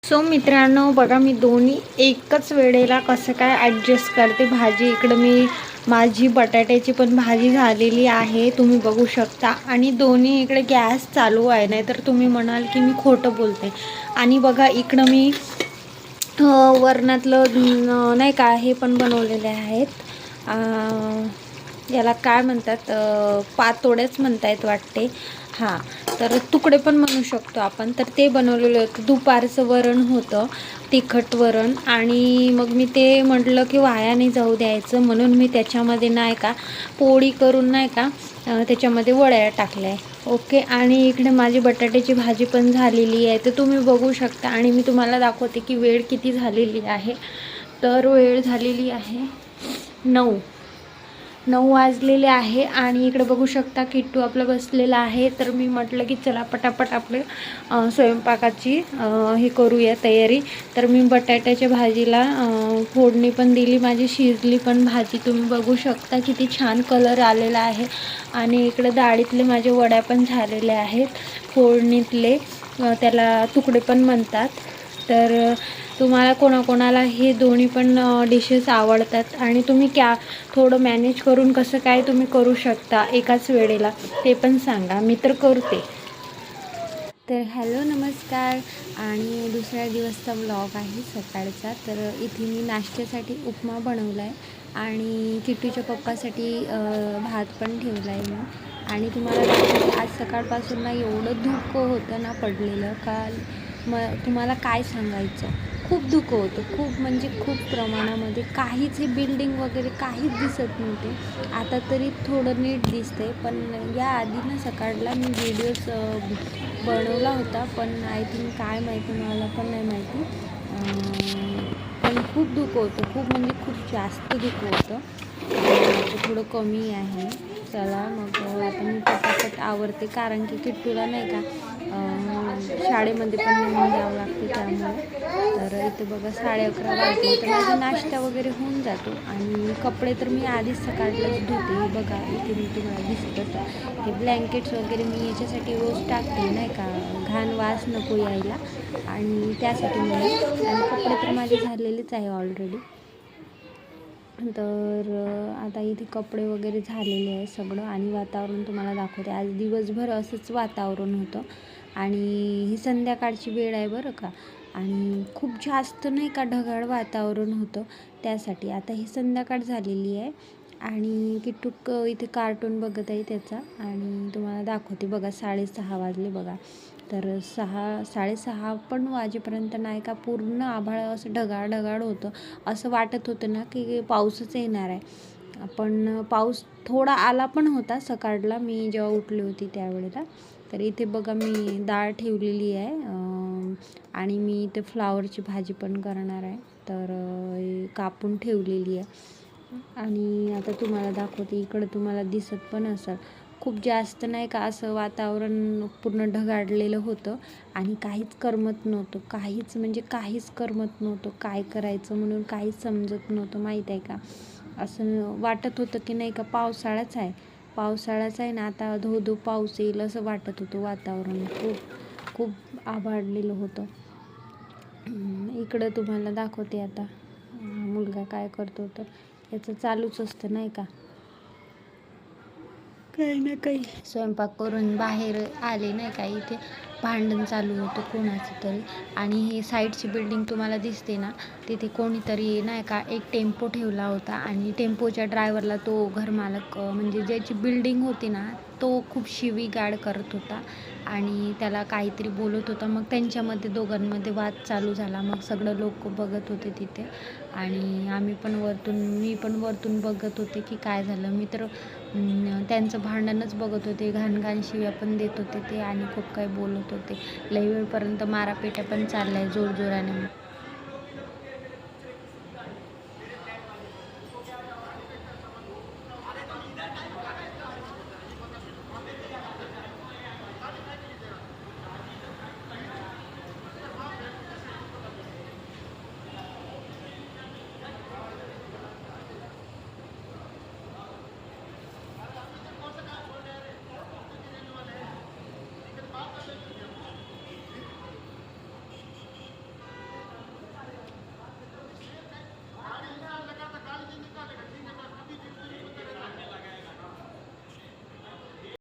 So मित्रांनो बघा, मी दोन्ही एकच वेळेला कसं काय ॲडजस्ट करते भाजी. इकडं मी माझी बटाट्याची पण भाजी झालेली आहे, तुम्ही बघू शकता. आणि दोन्ही इकडे गॅस चालू आहे, नाही तर तुम्ही म्हणाल की मी खोटं बोलते. आणि बघा इकडं मी वरणातलं नाही का हे पण बनवलेले आहेत. याला काय म्हणतात, पातोड्याच म्हणतायत वाटते. हां, तर तुकडे पण म्हणू शकतो आपण. तर ते बनवलेलं होतं. दुपारचं वरण होतं, तिखट वरण. आणि मग मी ते म्हटलं की वाया नाही जाऊ द्यायचं, म्हणून मी त्याच्यामध्ये नाही का पोळी करून नाही का त्याच्यामध्ये वड्या टाकल्या आहे. ओके. आणि इकडे माझी बटाट्याची भाजी पण झालेली आहे, तर तुम्ही बघू शकता. आणि मी तुम्हाला दाखवते की वेळ किती झालेली आहे. तर वेळ झालेली आहे 9 वाजलेले आहे. आणि इकडे बघू शकता किट्टू आपलं बसलेला आहे. तर मी म्हटलं की चला पटापट आपले स्वयंपाकाची हे करूया तयारी. तर मी बटाट्याच्या भाजीला फोडणी पण दिली, माझी शिजली पण भाजी. तुम्ही बघू शकता किती छान कलर आलेला आहे. आणि इकडे डाळीतले माझे वड्या पण झालेले आहेत, फोडणीतले, त्याला तुकडे पण म्हणतात. तर तुम्हाला कोणाकोणाला हे दोन्ही पण डिशेस आवडतात आणि तुम्ही थोडं मॅनेज करून कसं काय तुम्ही करू शकता एकाच वेळेला, ते पण सांगा. मी तर करते. तर हॅलो, नमस्कार. आणि दुसऱ्या दिवसचा व्लॉग आहे सकाळचा. तर इथे मी नाश्त्यासाठी उपमा बनवला आहे आणि किट्टूच्या पप्पासाठी भात पण ठेवला आहे मी. आणि तुम्हाला आज सकाळपासून ना एवढं धुकं होतं ना पडलेलं का तुम्हाला काय सांगायचं. खूप धुकं होतं, खूप म्हणजे खूप प्रमाणामध्ये. काहीच हे बिल्डिंग वगैरे काहीच दिसत नव्हते. आता तरी थोडं नीट दिसतंय, पण या आधी ना सकाळला मी व्हिडिओज बनवला होता, पण आय थिंक काय माहिती, मला पण नाही माहिती. पण खूप धुकं होतं, खूप म्हणजे खूप जास्त धुकं होतं. थोडं कमी आहे. चला मग आता मी पटापट आवरते, कारण की किट्टूला नाही का शाळेमध्ये पण नेऊन द्यावं लागते त्यामुळे. तर इथे बघा 11:30 वाजले, तर माझा नाश्ता वगैरे होऊन जातो. आणि कपडे तर मी आधीच सकाळलाच धुते. बघा इथे मी तुम्हाला दिसतच हे ब्लँकेट्स वगैरे मी याच्यासाठी रोज टाकते, नाही का घाण वास नको यायला, आणि त्यासाठी मी. आणि कपडे तर माझे झालेलेच आहे ऑलरेडी. तर आता इथे कपडे वगैरे झालेले आहे सगळं. आणि वातावरण तुम्हाला दाखवते. आज दिवसभर असंच वातावरण होतं. आणि ही संध्याकाळची वेळ आहे बरं का. आणि खूप जास्त नाही का ढगाळ वातावरण होतं, त्यासाठी. आता ही संध्याकाळ झालेली आहे आणि किट्टूक इथे कार्टून बघत आहे त्याचा. आणि तुम्हाला दाखवते बघा, 6:30 वाजले बघा. तर 6:30 पण वाजेपर्यंत नाही का पूर्ण आभाळ असं ढगाळ होतं. असं वाटत होतं ना की पाऊसच येणार आहे. पण पाऊस थोडा आला पण होता सकाळला, मी जेव्हा उठली होती त्यावेळेला. तर इथे बघा मी डाळ ठेवलेली आहे आणि मी इथे फ्लावरची भाजी पण करणार आहे. तर कापून ठेवलेली आहे. आणि आता तुम्हाला दाखवते, इकडं तुम्हाला दिसत पण असेल, खूप जास्त नाही का असं वातावरण पूर्ण ढगाळलेलं होतं. आणि काहीच करमत नव्हतं, काहीच म्हणजे काहीच करमत नव्हतं. काय करायचं म्हणून काहीच समजत नव्हतं, माहीत आहे का. असं वाटत होतं की नाही का पावसाळाच आहे ना, आता धो पाऊस येईल असं वाटत होतं. वातावरण खूप आभाळलेलं होतं. इकडं तुम्हाला दाखवते आता मुलगा काय करतो. तर याचं चालूच असतं नाही का, काही ना काही. स्वयंपाक करून बाहेर आले नाही का, इथे भांडण चालू होतं कोणाचं तरी. आणि ही साईडची बिल्डिंग तुम्हाला दिसते ना, तिथे कोणीतरी नाही का एक टेम्पो ठेवला होता. आणि टेम्पोच्या ड्रायव्हरला तो घरमालक म्हणजे ज्याची बिल्डिंग होती ना, तो खूप शिवीगाळ करत होता आणि त्याला काहीतरी बोलत होता. मग त्यांच्यामध्ये दोघांमध्ये वाद चालू झाला. मग सगळं लोक बघत होते तिथे. आणि मी पण वरतून बघत होते की काय झालं. मी तर त्यांचं भांडणच बघत होते. घाण शिव्या पण देत होते ते आणि खूप काही बोलत होते. लई वेळपर्यंत मारापिट्या पण चालल्या आहे जोरजोराने.